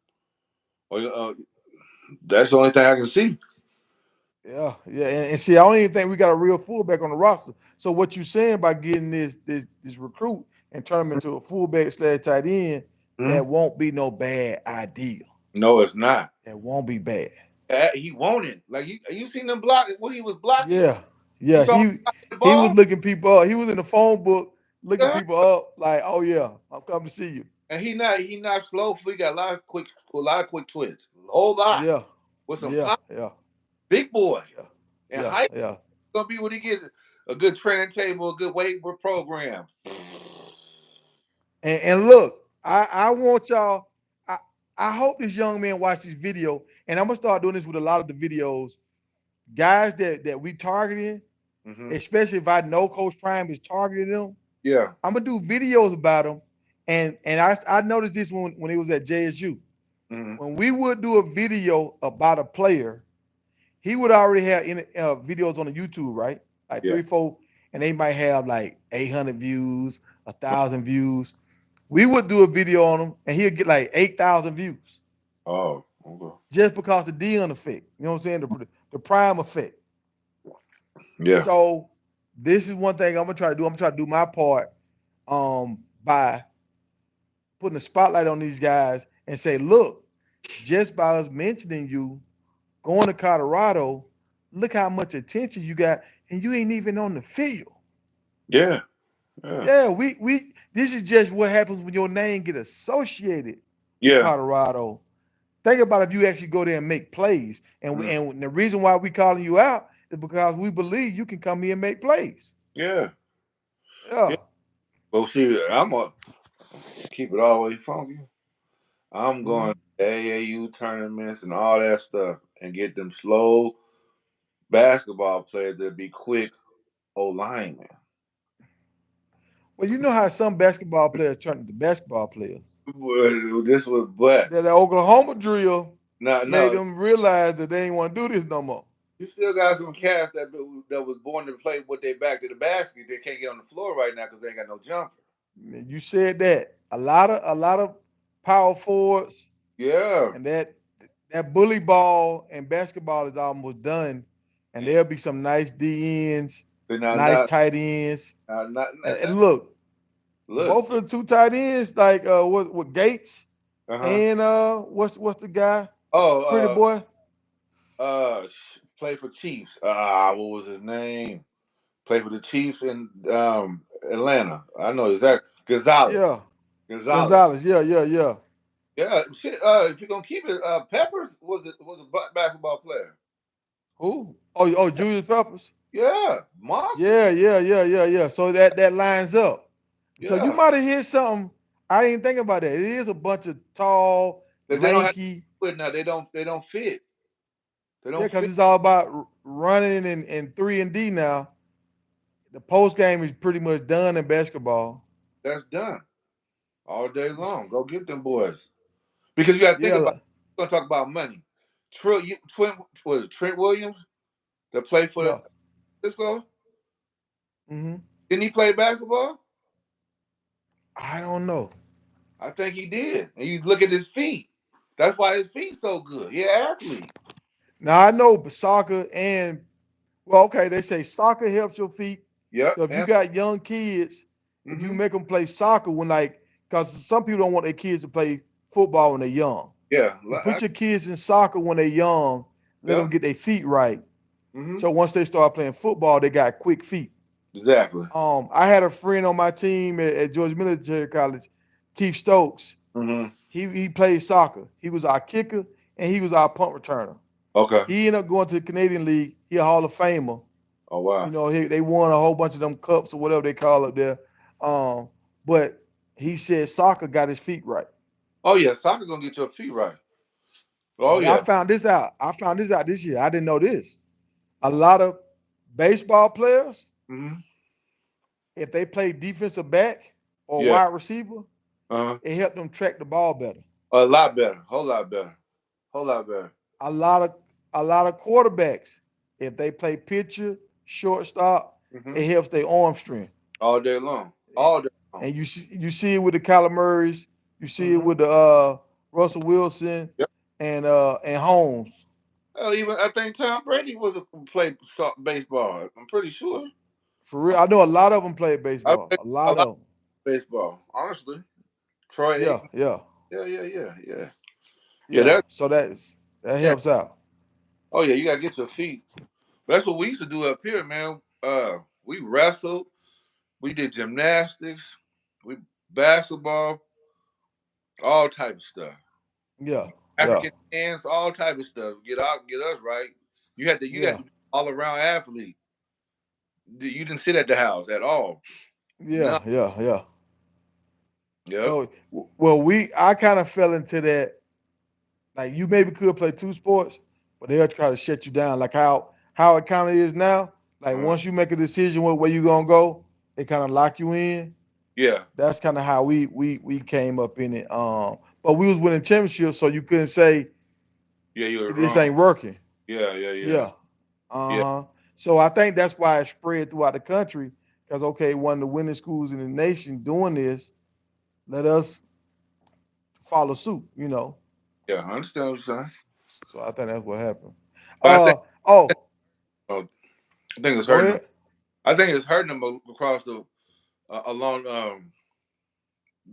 Or that's the only thing I can see. Yeah, yeah, and see, I don't even think we got a real fullback on the roster. So what you saying by getting this recruit and turn him into a fullback slash tight end, Hmm. that won't be no bad idea. No, it's not. That won't be bad. He wanted like you seen them block when he was blocking. Yeah, You yeah. saw him He blocking the he was ball, looking people up. He was in the phone book looking yeah. people up like, oh yeah, I'm coming to see you. And he not slow. He got a lot of quick twitch, a whole lot Yeah, with some yeah, pop. yeah, Big boy yeah, and yeah, height yeah. gonna be what he gets. A good training table, a good weight program. And look, I want y'all. I I hope this young man watch this video, and I'm gonna start doing this with a lot of the videos. Guys that we targeting, Hmm. especially if I know Coach Prime is targeting them, Yeah. I'm gonna do videos about them. And I noticed this when he was at JSU. Hmm. When we would do a video about a player, he would already have videos on the YouTube, right? Like Yeah. 3, 4, and they might have like 800 views, 1,000 views. We would do a video on him, and he'd get like 8,000 views Oh. Okay. just because the Dion effect. You know what I'm saying? The prime effect. Yeah. So this is one thing I'm gonna try to do. I'm gonna try to do my part by putting a spotlight on these guys and say, look, just by us mentioning you going to Colorado, look how much attention you got, and you ain't even on the field. Yeah. Yeah. Yeah, we this is just what happens when your name get associated with Yeah. Colorado. Think about if you actually go there and make plays. Mm. And the reason why we calling you out is because we believe you can come here and make plays. Yeah. Yeah. Yeah. But see, I'm gonna keep it all the way funky. I'm going Mhm. to AAU tournaments and all that stuff and get them slow basketball players that be quick O linemen. Well, you know how some basketball players turn into basketball players. This was but That Oklahoma drill no, made no. them realize that they ain't want to do this no more. You still got some cats that was born to play with their back to the basket. They can't get on the floor right now because they ain't got no jumper. You said that a lot of power forwards Yeah, and that bully ball and basketball is almost done, and and there'll be some nice D ends, they're not nice not tight ends. And not look, look. both of the two tight ends, like what Gates Uh-huh. and what's the guy, pretty Oh, boy. play for Chiefs. What was his name? Play for the Chiefs in Atlanta. I know exactly. Gonzalez. Yeah, Gonzalez. Gonzalez. Yeah, yeah, yeah. Yeah, shit. If you're gonna keep it, Peppers was a basketball player. Who? Oh, Julius Peppers. Yeah, monster. Yeah, yeah, yeah, yeah, yeah. So that lines up. So you Yeah, might have hit something. I didn't think about that. It is a bunch of tall, they don't have lanky. But now they don't fit. They Yeah, don't because fit. it's all about running and 3 and D now. The post game is pretty much done in basketball. That's done all day long. Go get them boys because you got to think about. Yeah, We're gonna talk about money. Trent Williams that played for yeah. Cisco? Hmm. Didn't he play basketball? I don't know. I think he did. And you look at his feet. That's why his feet so good. He an athlete. Now I know soccer and well, okay, they say soccer helps your feet. Yep. So if you And, got young kids, if you hmm make them play soccer when like, because some people don't want their kids to play football when they're young. Yeah. You put your kids in soccer when they're young, let them Yep. get their feet right. hmm So once they start playing football, they got quick feet. Exactly. I had a friend on my team at Georgia Military College, Keith Stokes. hmm He played soccer. He was our kicker and he was our punt returner. Okay. He ended up going to the Canadian League. He a Hall of Famer. Oh wow. You know, they won a whole bunch of them cups or whatever they call it there. Um, but he said soccer got his feet right. Oh yeah. Soccer gonna get your feet right. Oh But I yeah. found this out. I found this out this year. I didn't know this. A lot of baseball players, hmm if they play defensive back or Yeah. wide receiver, Uh-huh. it helped them track the ball better. A lot better. Whole lot better. Whole lot better. A lot of a lot of quarterbacks, if they play pitcher, shortstop, hmm it helps their arm strength. All day long. All day long. And you see it with the Kyler Murrays, you see it hmm with the Russell Wilson Yep. and Holmes. Hell, even I think Tom Brady was a played baseball. I'm pretty sure. For real, I know a lot of them play I baseball. played A a lot lot of of them. baseball. Honestly, Troy Yeah, Aikman. yeah, Yeah, yeah, yeah, yeah, yeah. yeah. So that Yeah. helps out. Oh yeah, you gotta get your feet. But that's what we used to do up here, man. We wrestled. We did gymnastics. We basketball. All type of stuff. Yeah, yeah, African dance. All type of stuff. Get us right. You had yeah, to be all around athlete. You didn't sit at the house at all. No. yeah, yeah, yeah. Yep. Well, well, I kind of fell into that. Like you maybe could play two sports, but they'll try to shut you down. Like how it kind of is now. Like Uh, once you make a decision where you gonna go, they kind of lock you in. yeah. That's kind of how we came up in it. But we was winning championships, so you couldn't say Yeah. You were this wrong. ain't working. Yeah. Yeah. Yeah. Yeah. Uh Yeah. huh. So I think that's why it spread throughout the country. Because okay, one of the winning schools in the nation doing this, let us follow suit. Yeah. I understand what you're saying. So I think that's what happened. But I think. Oh, uh, I think it's go hurting them. ahead. I think it's hurting them across the along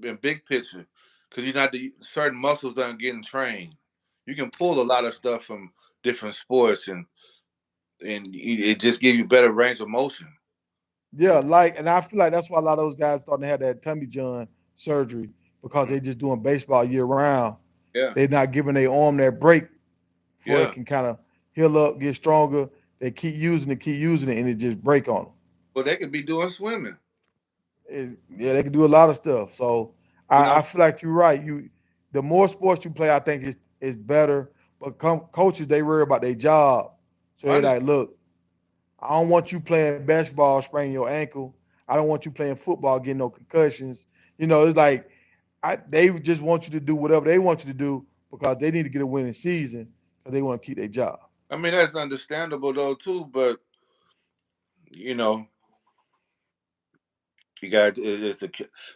in big picture because you're not the certain muscles aren't getting trained. You can pull a lot of stuff from different sports and it just gives you better range of motion. Yeah, like, and I feel like that's why a lot of those guys starting to have that tummy John surgery because Mhm. they just doing baseball year round. Yeah, They're not giving their arm that break for it yeah. can kind of heal up, get stronger. They keep using it, and it just break on them. Well, they could be doing swimming. Yeah, they can do a lot of stuff. So You know, I feel like you're right. The more sports you play, I think is better. But coaches they worry about their job, so I they understand. like, look, I don't want you playing basketball spraining your ankle. I don't want you playing football getting no concussions. It's like they just want you to do whatever they want you to do because they need to get a winning season because they want to keep their job. I mean, that's understandable though too. But you know, you got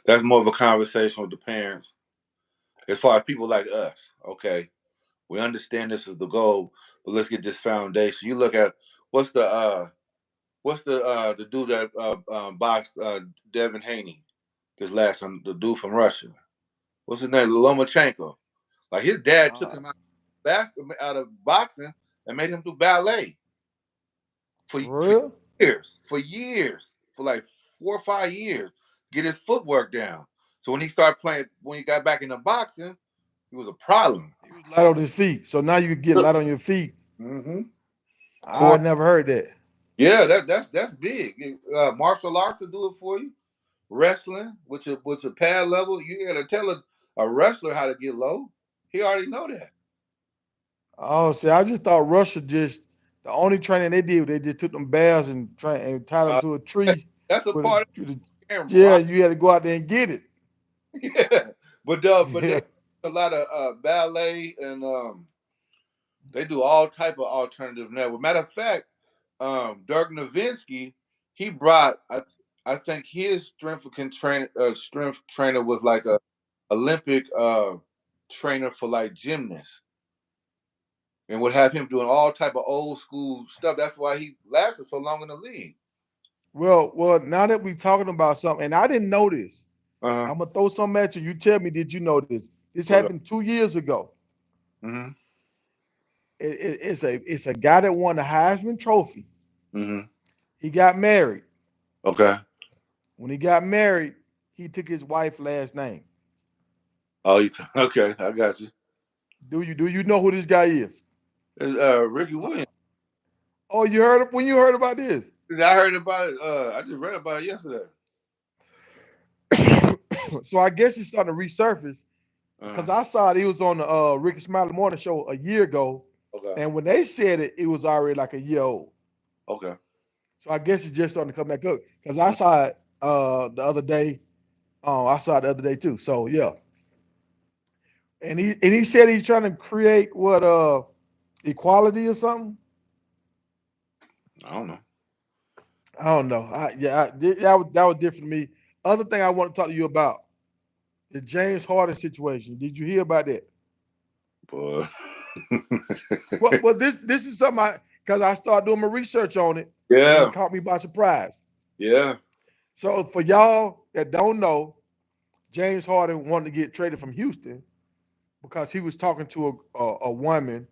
that's more of a conversation with the parents. As far as people like us, okay, we understand this is the goal, but let's get this foundation. You look at what's the uh the dude that boxed Devin Haney this last one, the dude from Russia. What's his name? Lomachenko. Like his dad took Uh, him out of boxing and made him do ballet for for real? years, for like 4 or 5 years, get his footwork down. So when he started playing, when he got back into boxing, he was a problem. He was light on his feet, so now you can get light on your feet. Mm-hmm. I never heard that. Yeah, that's big. Martial arts will do it for you. Wrestling, which a pad level, you gotta tell a wrestler how to get low. He already know that. Oh, see, I just thought Russia just the only training they did, they just took them bears and tied them Uh, to a tree. that's a With a, part of with a, the game, yeah, bro. you had to go out there and get it. Yeah, but they Yeah. a lot of ballet and they do all type of alternative now. Well, matter of fact, Dirk Nowitzki, he brought I think his strength trainer was like a Olympic trainer for like gymnasts and would have him doing all type of old school stuff. That's why he lasted so long in the league. Well, now that we're talking about something, and I didn't know this, Uh-huh. I'm gonna throw something at you. You tell me, did you know this? This What up? happened 2 years ago. Mm-hmm. It's a guy that won the Heisman Trophy. Mm-hmm. He got married. Okay. When he got married, he took his wife's last name. Oh, okay, I got you. Do you know who this guy is? It's, Ricky Uh, Williams. Oh, you heard when you heard about this? I heard about it. I just read about it yesterday. So I guess it's starting to resurface Uh-huh. because I saw it was on the Ricky Smiley Morning Show a year ago, Okay. and when they said it, it was already like a year old. Okay. So I guess it's just starting to come back up because I saw it the other day. I saw it the other day too. So yeah, and he said he's trying to create what equality or something. I don't know. I don't know. That was different to me. Other thing I want to talk to you about the James Harden situation. Did you hear about that? But Well, this is something because I started doing my research on it, and it yeah, caught me by surprise. yeah, So for y'all that don't know, James Harden wanted to get traded from Houston because he was talking to a woman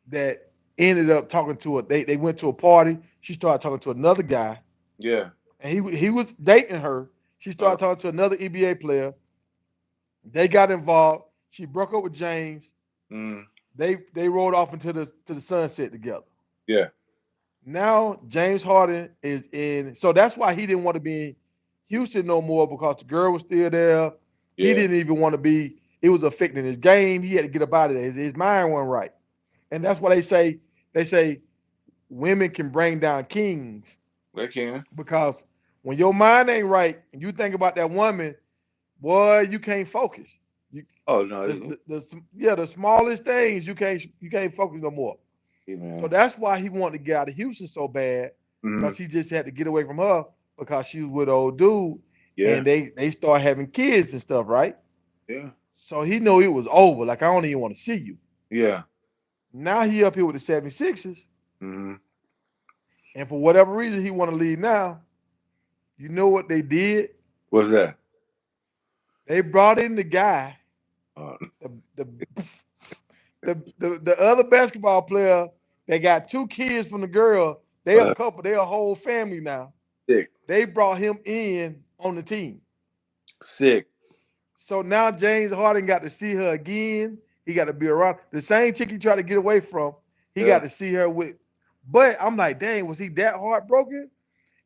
that ended up talking to a. They went to a party. She started talking to another guy, yeah. and he was dating her. She Uh, started talking to another NBA player. They got involved. She broke up with James. mm, They rode off into the sunset together. yeah, Now James Harden is in, so that's why he didn't want to be in Houston no more because the girl was still there. He yeah. didn't even want to be. It was affecting his game. He had to get up out of there. His mind wasn't right, and that's why they say women can bring down kings They can. because when your mind ain't right and you think about that woman, boy, you can't focus. You Oh no, the smallest things you can't focus no more. hey, So man. that's why he wanted to get out of Houston so bad Hmm. because he just had to get away from her because she was with old dude Yeah, and they start having kids and stuff, right? yeah, So he knew it was over. Like, I don't even want to see you. yeah. Now he up here with the 76ers, Hmm. and for whatever reason he want to leave now. You know what they did? What's that? They brought in the guy, Uh, the the other basketball player. They got two kids from the girl. They a uh, couple. They a whole family now. sick, They brought him in on the team. sick. So now James Harden got to see her again. He got to be around the same chick he tried to get away from. He got Yeah. to see her with. But I'm like, dang, was he that heartbroken?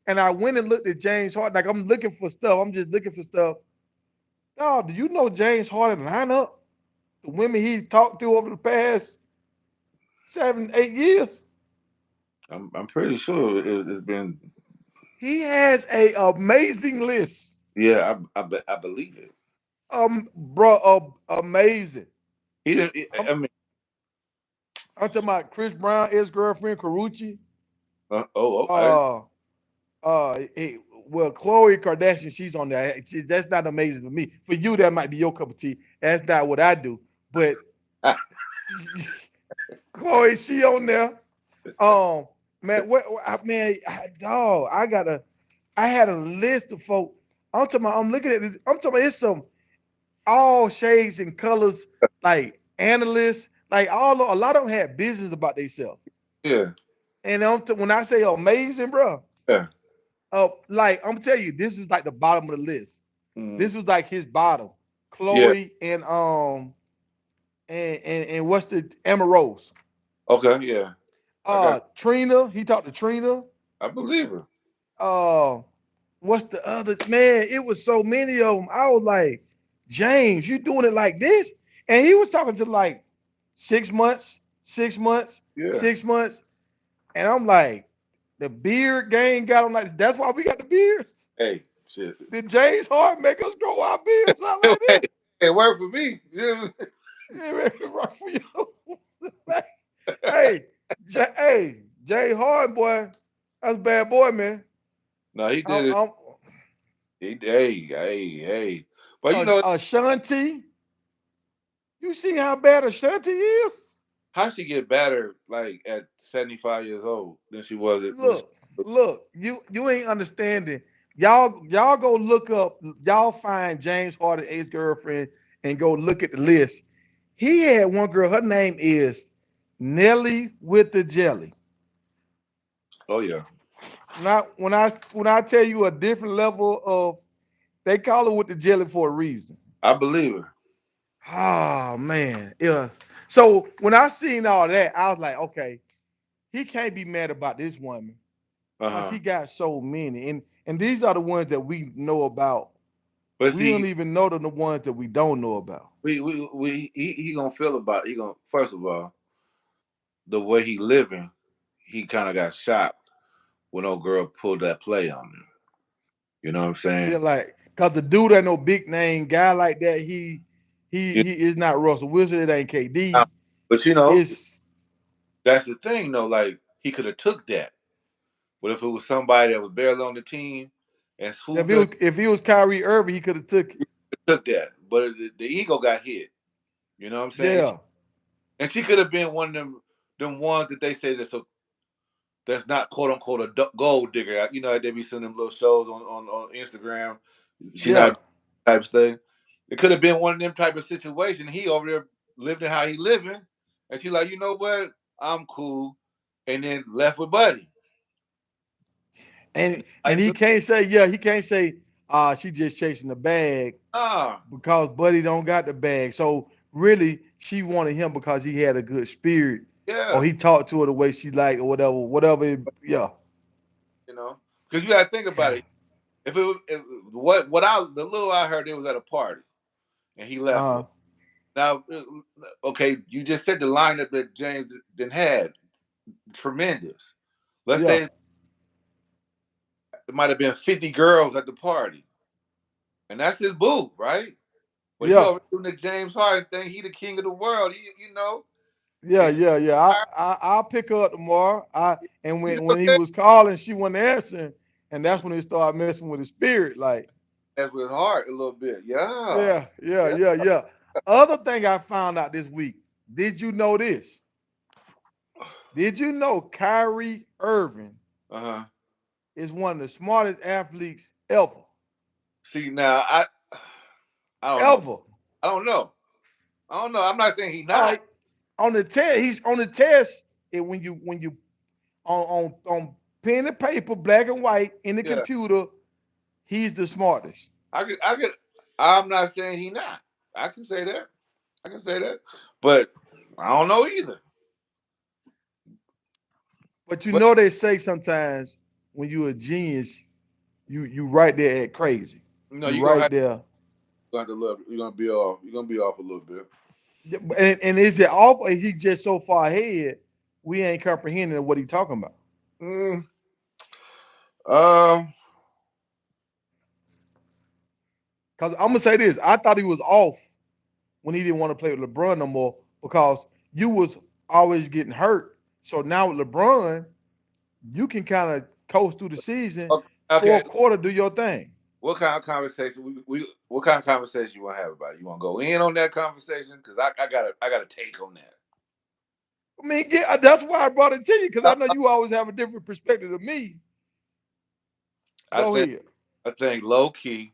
And I went and looked at James Harden. Like, I'm looking for stuff. I'm just looking for stuff. Dog, do you know James Harden lineup? The women he talked to over the past 7, 8 years. I'm pretty sure it's been. He has a amazing list. Yeah, I believe it. Bro, amazing. He didn't. I'm, I mean, I'm talking about Chris Brown, ex girlfriend Carucci. oh, I didn't. Uh, well, Khloe Kardashian, she's on there. That's not amazing to me. For you, that might be your cup of tea. That's not what I do. But Chloe, she on there. Um, man, man, dog, I had a list of folks. I'm talking about, I'm looking at this. I'm talking about it's some all shades and colors, like analysts, like a lot of them had business about themselves. Yeah, And when I say amazing, bro, yeah, like I'm telling you, this is like the bottom of the list. mm, This was like his bottom. yeah. Chloe and what's the Emma Rose. Okay, yeah. I got. Trina, he talked to Trina. I believe her. Uh, what's the other man? It was so many of them. I was like, James, you doing it like this? And he was talking to like 6 months. 6 months, Yeah. 6 months, and I'm like, the beard game got him like. That's why we got the beards. Hey, shit. Did James Harden make us grow our beards out like Hey, this? it worked for me. Yeah. It make it right for you. Like, hey, Jay Harden, boy, that's a bad boy, man. No, he I'm, did it. I'm Hey. But you know, Ashanti. You see how bad Ashanti is? how she get better like at 75 years old than she was when she Look, look, you ain't understanding. Y'all go look up. Y'all find James Harden ex girlfriend and go look at the list. He had one girl. Her name is Nelly with the jelly. Oh yeah. When I tell you a different level of, they call her with the jelly for a reason. I believe her. Oh man, yeah. So when I seen all that, I was like, okay, he can't be mad about this woman because Uh-huh. he got so many, and these are the ones that we know about. But We don't see, even know the ones that we don't know about. he gonna feel about it. He gonna first of all, the way he living, he kind of got shocked when old girl pulled that play on him. You know what I'm Yeah, saying? like because the dude ain't no big name guy like that. You He is not Russell Wilson. It ain't know, KD. but you know, It's that's the thing though. Like he could have took that. But if it was somebody that was barely on the team and swooped up, if he was Kyrie Irving, he could have took it. he took that. But the ego got hit. You know what I'm saying? Yeah, And she could have been one of them ones that they say that's not quote unquote a gold digger. You know, they be seeing them little shows on Instagram. She yeah. not type of thing. It could have been one of them type of situation. He over there living how he living, and she like, you know what? I'm cool, and then left with Buddy. And Like, he can't say, yeah, he can't say, she just chasing the bag ah, because Buddy don't got the bag. So really, she wanted him because he had a good spirit, or yeah, he talked to her the way she liked, or whatever. Yeah, you know, because you got to think about yeah. it. If it was what I the little I heard, it was at a party, and he left with. Uh, Now, okay, you just said the lineup that James then had tremendous. Let's yeah, say it might have been 50 girls at the party, and that's his boo, right? But he yeah, over doing the James Harden thing. He the king of the world. You know, yeah, and she, yeah, yeah. I'll pick her up tomorrow. And you when he okay? was calling, she wasn't answering, and that's when he started messing with his spirit. Like, That's with his heart a little bit. Yeah, yeah, yeah, yeah. yeah, yeah. Other thing I found out this week. Did you know this? Did you know Kyrie Irving Uh huh. is one of the smartest athletes ever? See now, I don't know. Ever. I don't know. I don't know. I'm not saying he's All not. right. On the test, he's on the test. And when you on pen and paper, black and white, in the Yeah, computer, he's the smartest. I could. I'm not saying he not. I can say that. I can say that. But I don't know either. But you But know they say sometimes when you're a genius, you right there at crazy. you know, You you're gonna right have there. to look. You're gonna be off. You're gonna be off a little bit. And is it off or he just so far ahead we ain't comprehending what he talking about? Mm, um. Because I'm gonna say this, I thought he was off when he didn't want to play with LeBron no more because you was always getting hurt. So now with LeBron, you can kind of coast through the season, Okay. fourth quarter, do your thing. What kind of conversation we what kind of conversation you want to have about it? You want to go in on that conversation? Because I got a take on that. I mean, yeah, that's why I brought it to you because I know you always have a different perspective of me. I Go think ahead. I think low key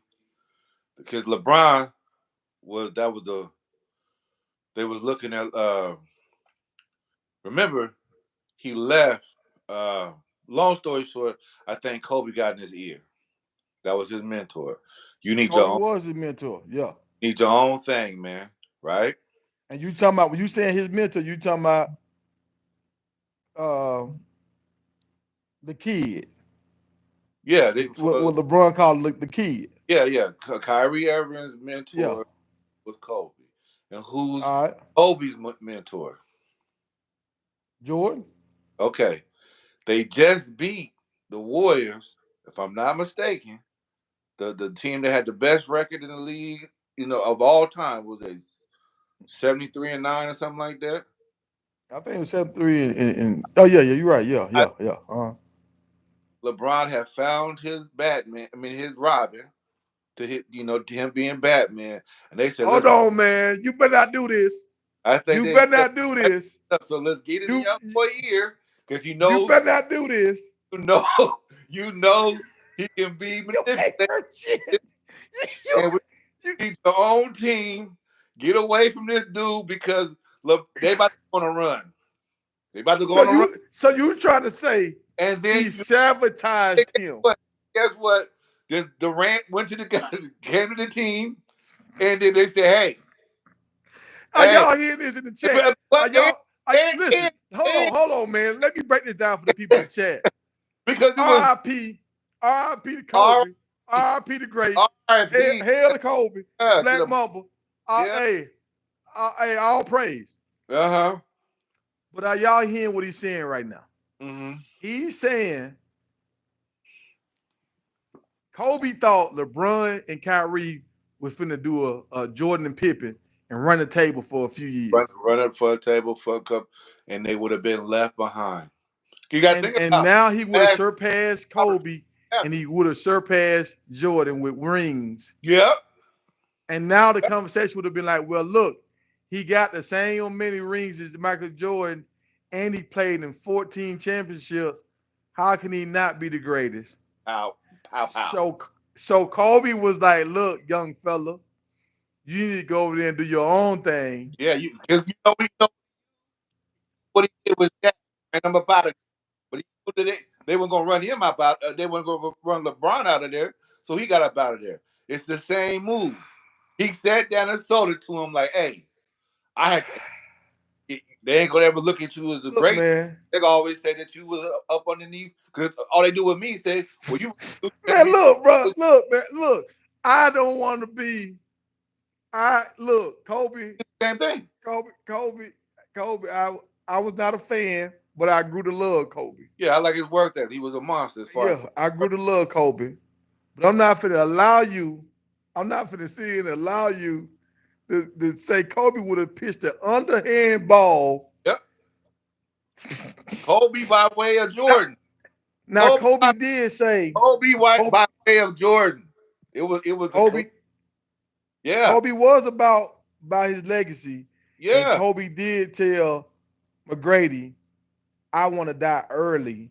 because LeBron was that was the they was looking at. Remember he left. Uh, long story short, I think Kobe got in his ear. That was his mentor. You Kobe was his mentor, yeah. need your own thing, man. Right? And you talking about when you saying his mentor, you talking about uh, the kid, Yeah. what LeBron called the kid. Yeah. Kyrie Irving's Yeah. mentor was Kobe, and who's All right. Kobe's mentor? Jordan. Okay. They just beat the Warriors, if I'm not mistaken. The team that had the best record in the league, of all time was a 73-9 or something like that. I think it was 7-3 and oh yeah, you're right. Yeah, I, yeah. LeBron had found his Batman, I mean his Robin to hit, to him being Batman. And they said, Hold on, man. You better not do this. I think You they better said, not do this. so let's get in the You young boy ear because you better not do this. you know, you know he can be You ain't manipulated. heard shit. You And we you need your own team. Get away from this dude because look, they about to go on a run. They about to go so on a run. you trying to say And then he sabotaged him? what? Guess what? The Durant went to the came to the team, and then they said, "Hey, Are hey, y'all hearing this in the chat? Are but y'all? and, Listen, and, and hold on, man. Let me break this down for the people in the chat. because it was R.I.P. R.I.P. to R Kobe. R.I.P. to Great. RIP Hail to Kobe. to Black the Mamba. yeah Hey, all praise. uh-huh But are y'all hearing what he's saying right now? mm-hmm. He's saying Kobe thought LeBron and Kyrie was finna do a Jordan and Pippen and run the table for a few years. Run up for a table for a cup, and they would have been left behind. You got to think And about now he would have last surpassed Kobe and ever. he would have surpassed Jordan with rings. Yep. And now the conversation would have been like, well, look, he got the same many rings as Michael Jordan and he played in 14 championships. How can he not be the greatest? Pow, pow, pow. So so Kobe was like, look, young fella, you need to go over there and do your own thing. Yeah, you know what he did was that, and I'm about it. But he knew that they weren't gonna run him out. They weren't gonna run LeBron out of there, so he got up out of there. It's the same move. He sat down and sold it to him like, "Hey, I had." They ain't gonna ever look at you as a Look, great. man. They gonna always say that you was up underneath because all they do with me is say, "Well, you better Man, be look, bro. Look, man. Look. I don't want to be. I look, the same thing." Kobe. I was not a fan, but I grew to love Kobe. Yeah, I like his work that he was a monster as far as. Yeah, I grew to love Kobe. But I'm not finna allow you. I'm not finna sit and allow you to say Kobe would have pitched an underhand ball. Yep, Kobe by way of Now, Jordan. now Kobe by Kobe did say Kobe White Kobe by way of Jordan. It was a Kobe yeah, Kobe was about his legacy, and yeah, Kobe did tell McGrady, "I want to die early,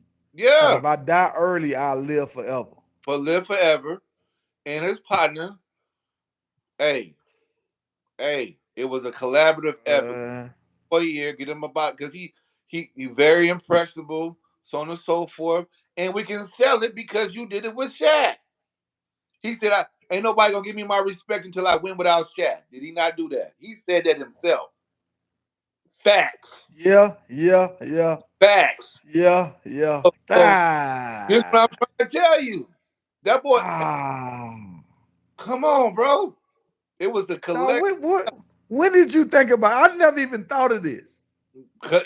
cause yeah. if I die early, I'll live forever." For Live Forever and his partner. Hey, hey, it was a collaborative effort. Uh, For a year, get him about because he very impressionable, so on and so forth, and we can sell it because you did it with Shaq. He said, "I ain't nobody gonna give me my respect until I win without Shaq." Did he not do that? He said that himself. Facts, yeah. facts. Yeah. So here's what I'm trying to tell you. That boy, Ah. come on, bro. It was a Now, collect. when did you think about it? I never even thought of this.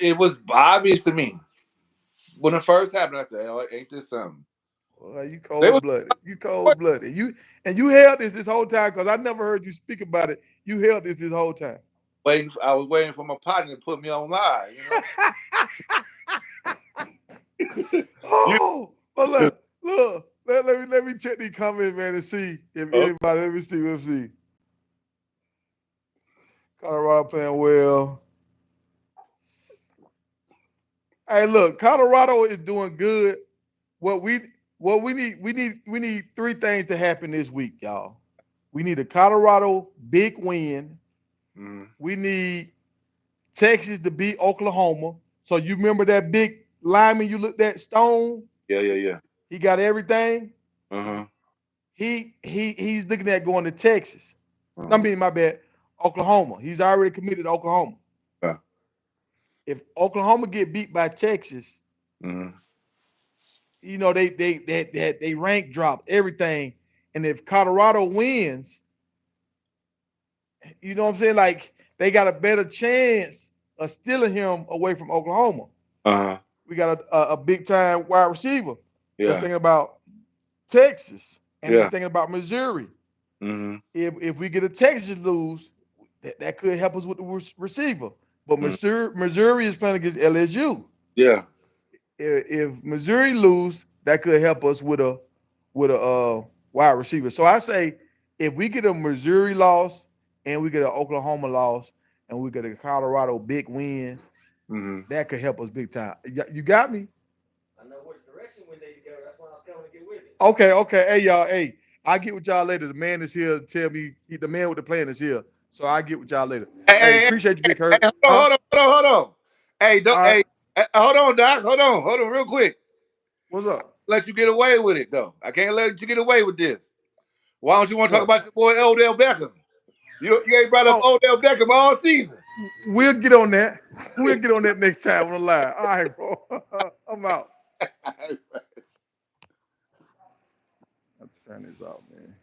It was obvious to me when it first happened. I said, "Oh, ain't this something?" Well, you They was cold blooded. You cold blooded. You held this whole time because I never heard you speak about it. You held this whole time. waiting. I was waiting for my partner to put me on live. You Oh, well, look. Let me check these comments, man, and see if know, anybody. Let me see. Colorado playing well. Hey, look, Colorado is doing good. What we we need three things to happen this week, y'all. We need a Colorado big win. mm, We need Texas to beat Oklahoma. So you remember that big lineman you looked at, Stone? yeah. He got everything. Uh-huh. He's looking at going to Texas. I Uh-huh. mean, my bad, Oklahoma. He's already committed to Oklahoma. Yeah. If Oklahoma get beat by Texas, Mm-hmm. they rank drop everything. And if Colorado wins, you know what I'm saying? Like they got a better chance of stealing him away from Oklahoma. Uh-huh. We got a big time wide receiver that's Yeah. thinking about Texas and he's Yeah. thinking about Missouri. Mm-hmm. If we get a Texas lose, that could help us with the receiver. But Mm-hmm. Missouri is playing against LSU. Yeah. If Missouri lose, that could help us with a wide receiver. So I say if we get a Missouri loss and we get an Oklahoma loss and we get a Colorado big win, Mm-hmm. that could help us big time. You got me? I know which direction we need to go. That's why I was coming to get with it. Okay, okay. Hey y'all, hey, I'll get with y'all later. The man is here to tell me the man with the plan is here. So I'll get with y'all later. Hey, Hey, hey, appreciate you, hey, Big hey, Hurt. hold on, Huh? hold on, hold on, hold on. Hey, don't, All right. hold on, Doc. Hold on, real quick. What's up? Let you get away with it though. I can't let you get away with this. Why don't you want to talk What? about your boy Odell Beckham? You ain't brought up Oh, Odell Beckham all season. we'll get on that. We'll get on that next time on the line. All right, bro. I'm out. All Let's turn this off, man.